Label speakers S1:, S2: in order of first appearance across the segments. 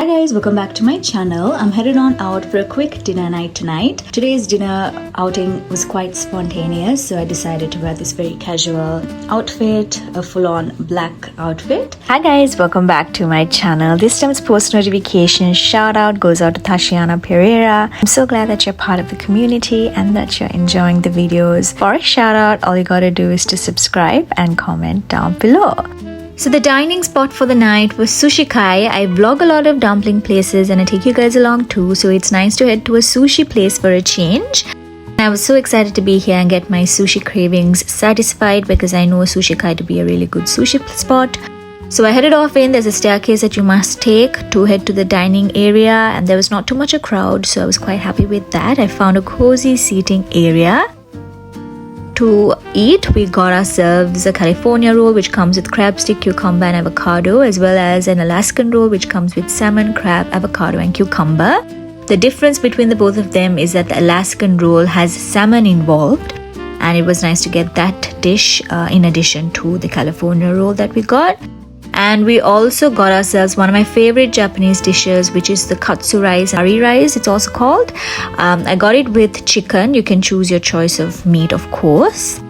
S1: Hi guys, welcome back to my channel. I'm headed on out for a quick dinner night tonight. Today's dinner outing was quite spontaneous, so I decided to wear this very casual outfit, a full-on black outfit.
S2: Hi guys, welcome back to my channel. This time's post notification shout out goes out to Tashiana Pereira. I'm so glad that you're part of the community and that you're enjoying the videos. For a shout out, all you gotta do is to subscribe and comment down below. So the dining spot for the night was Sushi Kai. I vlog a lot of dumpling places and I take you guys along too, so it's nice to head to a sushi place for a change. I was so excited to be here and get my sushi cravings satisfied because I know Sushi Kai to be a really good sushi spot. So I headed off in. There's a staircase that you must take to head to the dining area, and there was not too much a crowd, so I was quite happy with that. I found a cozy seating area. To eat, we got ourselves a California roll which comes with crab stick, cucumber and avocado, as well as an Alaskan roll which comes with salmon, crab, avocado and cucumber. The difference between the both of them is that the Alaskan roll has salmon involved, and it was nice to get that dish in addition to the California roll that we got. And we also got ourselves one of my favorite Japanese dishes, which is the katsu rice, curry rice it's also called. I got it with chicken. You can choose your choice of meat, of course.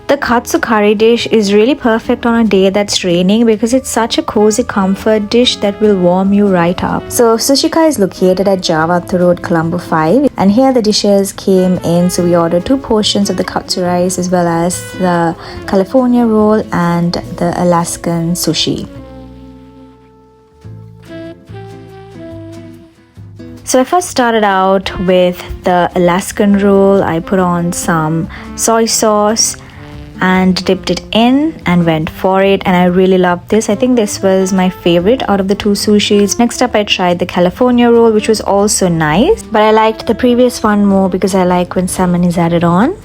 S2: The katsu curry dish is really perfect on a day that's raining because it's such a cozy comfort dish that will warm you right up. So Sushi Kai is located at Javatha Road, Colombo 5, and here the dishes came in. So we ordered 2 portions of the katsu rice as well as the California roll and the Alaskan sushi. So I first started out with the Alaskan roll. I put on some soy sauce and dipped it in and went for it, and I really loved this. I think this was my favorite out of the 2 sushis. Next up I tried the California roll, which was also nice, but I liked the previous one more because I like when salmon is added on.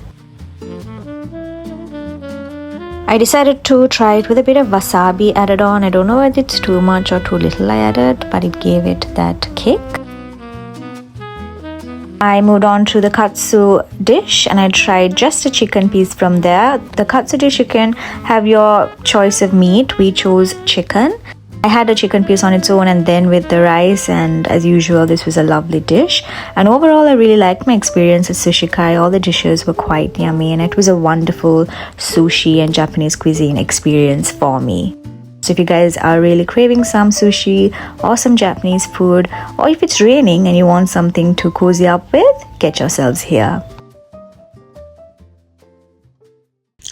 S2: I decided to try it with a bit of wasabi added on. I don't know whether it's too much or too little I added, but it gave it that kick. I moved on to the katsu dish and I tried just a chicken piece from there. The katsu dish, you can have your choice of meat. We chose chicken. I had a chicken piece on its own and then with the rice, and as usual this was a lovely dish. And overall I really liked my experience at Sushi Kai. All the dishes were quite yummy and it was a wonderful sushi and Japanese cuisine experience for me. So if you guys are really craving some sushi or some Japanese food, or if it's raining and you want something to cozy up with, get yourselves here.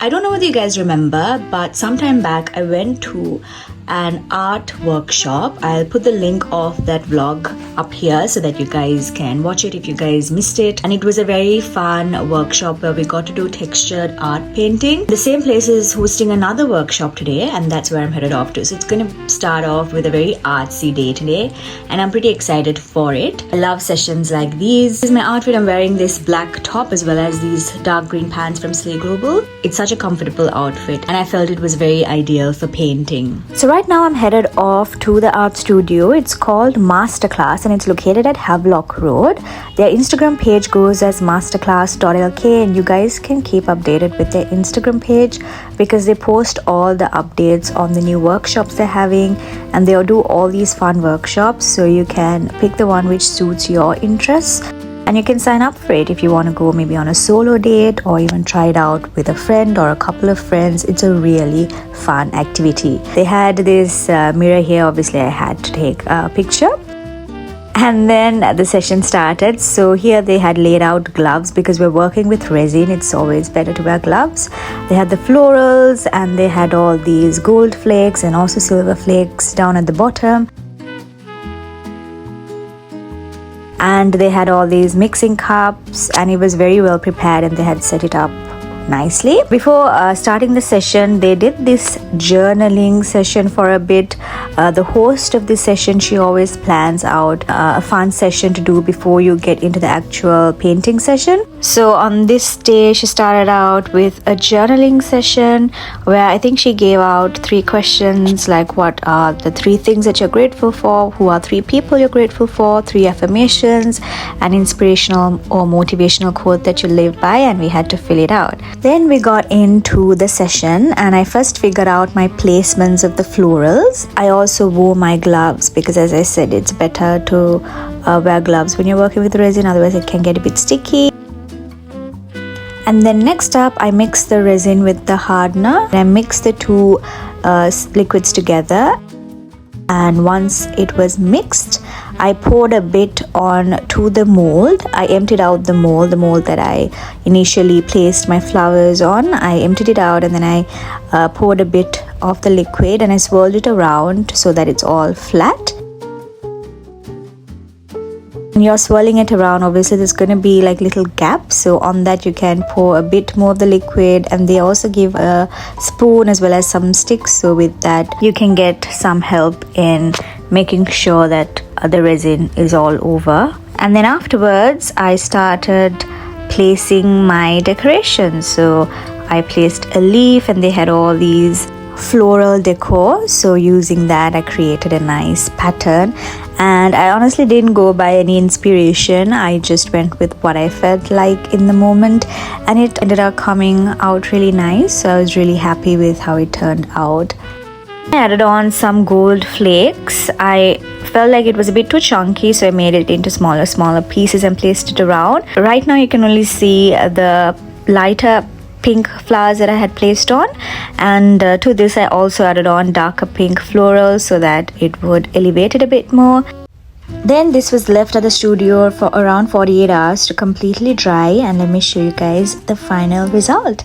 S1: I don't know whether you guys remember, but sometime back I went to an art workshop. I'll put the link of that vlog up here so that you guys can watch it if you guys missed it. And it was a very fun workshop where we got to do textured art painting. The same place is hosting another workshop today, and that's where I'm headed off to. So it's going to start off with a very artsy day today, and I'm pretty excited for it. I love sessions like these. This is my outfit. I'm wearing this black top as well as these dark green pants from Slay Global. It's such a comfortable outfit and I felt it was very ideal for painting.
S2: So right now I'm headed off to the art studio. It's called Masterclass and it's located at Havelock Road. Their Instagram page goes as masterclass.lk, and you guys can keep updated with their Instagram page because they post all the updates on the new workshops they're having, and they'll do all these fun workshops, so you can pick the one which suits your interests. And you can sign up for it if you want to go maybe on a solo date or even try it out with a friend or a couple of friends. It's a really fun activity. They had this mirror here. Obviously, I had to take a picture. And then the session started. So here they had laid out gloves because we're working with resin. It's always better to wear gloves. They had the florals and they had all these gold flakes and also silver flakes down at the bottom. And they had all these mixing cups and it was very well prepared and they had set it up nicely. Before starting the session, they did this journaling session for a bit. The host of this session, she always plans out a fun session to do before you get into the actual painting session. So on this day, she started out with a journaling session where I think she gave out 3 questions like what are the 3 things that you're grateful for, who are 3 people you're grateful for, 3 affirmations, an inspirational or motivational quote that you live by, and we had to fill it out. Then we got into the session and I first figured out my placements of the florals. I also wore my gloves because, as I said, it's better to wear gloves when you're working with resin, otherwise it can get a bit sticky. And then next up, I mixed the resin with the hardener. I mixed the 2 liquids together, and once it was mixed, I poured a bit on to the mold. I emptied out the mold that I initially placed my flowers on. I emptied it out and then I poured a bit of the liquid and I swirled it around so that it's all flat. When you're swirling it around, obviously there's going to be like little gaps, so on that you can pour a bit more of the liquid, and they also give a spoon as well as some sticks, so with that you can get some help in making sure that the resin is all over. And then afterwards I started placing my decorations. So I placed a leaf and they had all these floral decor, so using that I created a nice pattern, and I honestly didn't go by any inspiration. I just went with what I felt like in the moment, and it ended up coming out really nice, so I was really happy with how it turned out. I added on some gold flakes. I felt like it was a bit too chunky, so I made it into smaller pieces and placed it around. Right now you can only see the lighter pink flowers that I had placed on, and to this I also added on darker pink florals so that it would elevate it a bit more. Then this was left at the studio for around 48 hours to completely dry, and let me show you guys the final result.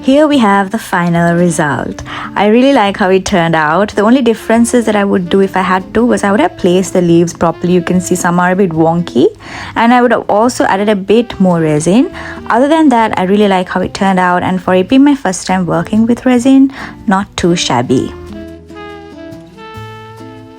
S2: Here we have the final result. I really like how it turned out. The only differences that I would do if I had to was I would have placed the leaves properly. You can see some are a bit wonky, and I would have also added a bit more resin. Other than that, I really like how it turned out, and for it being my first time working with resin, not too shabby.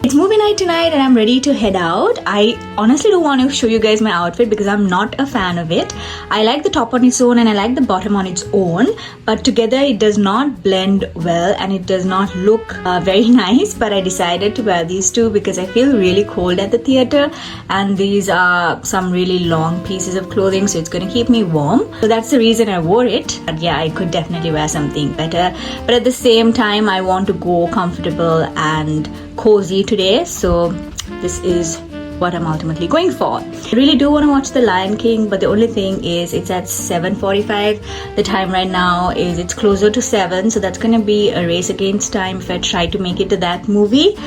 S1: It's movie night tonight and I'm ready to head out. I honestly don't want to show you guys my outfit because I'm not a fan of it. I like the top on its own and I like the bottom on its own, but together it does not blend well and it does not look very nice. But I decided to wear these 2 because I feel really cold at the theater, and these are some really long pieces of clothing, so it's going to keep me warm. So that's the reason I wore it. But yeah, I could definitely wear something better, but at the same time I want to go comfortable and cozy today, so this is what I'm ultimately going for. I really do want to watch The Lion King, but the only thing is it's at 7:45. The time right now is it's closer to 7, so that's gonna be a race against time if I try to make it to that movie.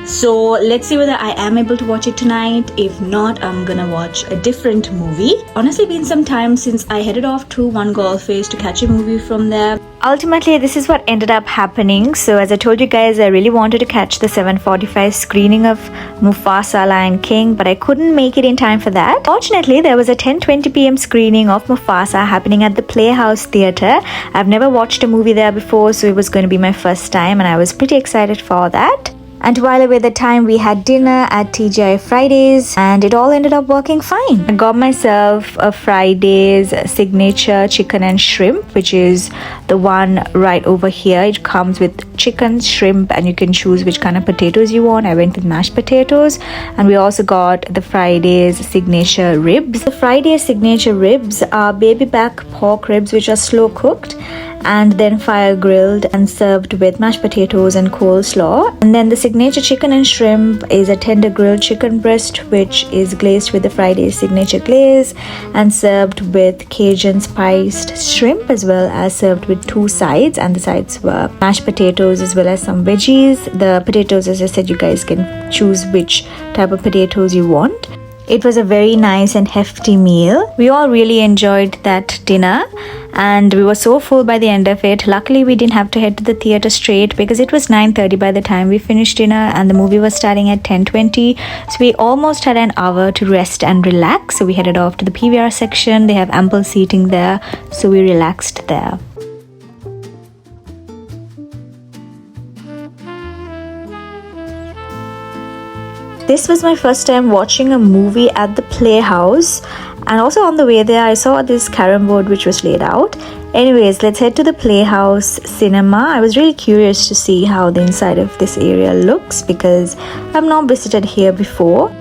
S1: So let's see whether I am able to watch it tonight. If not, I'm gonna watch a different movie. Honestly, been some time since I headed off to One Golf Face to catch a movie from there.
S2: Ultimately, this is what ended up happening. So as I told you guys, I really wanted to catch the 7:45 screening of Mufasa Lion King, but I couldn't make it in time for that. Fortunately, there was a 10:20 p.m. screening of Mufasa happening at the Playhouse Theatre. I've never watched a movie there before, so it was going to be my first time, and I was pretty excited for that. And while away the time, we had dinner at TGI Fridays, and it all ended up working fine. I got myself a Fridays signature chicken and shrimp, which is the one right over here. It comes with chicken, shrimp, and you can choose which kind of potatoes you want. I went with mashed potatoes, and we also got the Fridays signature ribs. The Fridays signature ribs are baby back pork ribs, which are slow cooked and then fire grilled and served with mashed potatoes and coleslaw. And then the signature chicken and shrimp is a tender grilled chicken breast, which is glazed with the Fridays signature glaze and served with Cajun spiced shrimp, as well as served with 2 sides, and the sides were mashed potatoes as well as some veggies. The potatoes, as I said, you guys can choose which type of potatoes you want. It was a very nice and hefty meal. We all really enjoyed that dinner, and we were so full by the end of it. Luckily, we didn't have to head to the theatre straight because it was 9:30 by the time we finished dinner, and the movie was starting at 10:20. So we almost had an hour to rest and relax. So we headed off to the PVR section. They have ample seating there, so we relaxed there. This was my first time watching a movie at the Playhouse, And also on the way there, I saw this carom board which was laid out. Anyways, let's head to the Playhouse Cinema. I was really curious to see how the inside of this area looks because I've not visited here before.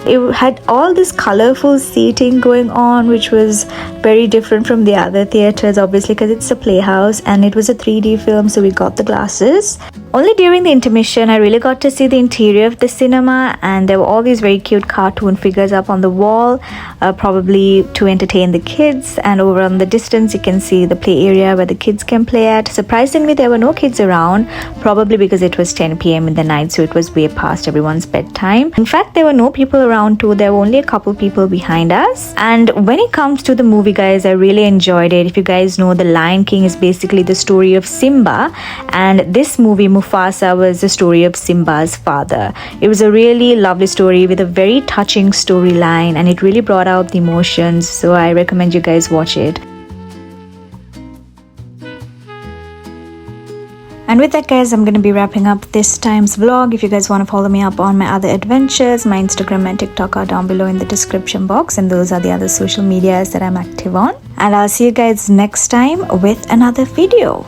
S2: It had all this colorful seating going on, which was very different from the other theaters, obviously because it's a Playhouse, and it was a 3D film, so we got the glasses. Only during the intermission I really got to see the interior of the cinema, and there were all these very cute cartoon figures up on the wall, probably to entertain the kids. And over on the distance you can see the play area where the kids can play at. Surprisingly, there were no kids around, probably because it was 10 p.m. in the night, so it was way past everyone's bedtime. In fact, there were no people around too. There were only a couple people behind us. And when it comes to the movie, guys, I really enjoyed it. If you guys know, The Lion King is basically the story of Simba, and this movie Mufasa was the story of Simba's father. It was a really lovely story with a very touching storyline, and it really brought out the emotions, so I recommend you guys watch it. And with that, guys, I'm going to be wrapping up this time's vlog. If you guys want to follow me up on my other adventures, my Instagram and TikTok are down below in the description box, and those are the other social medias that I'm active on. And I'll see you guys next time with another video.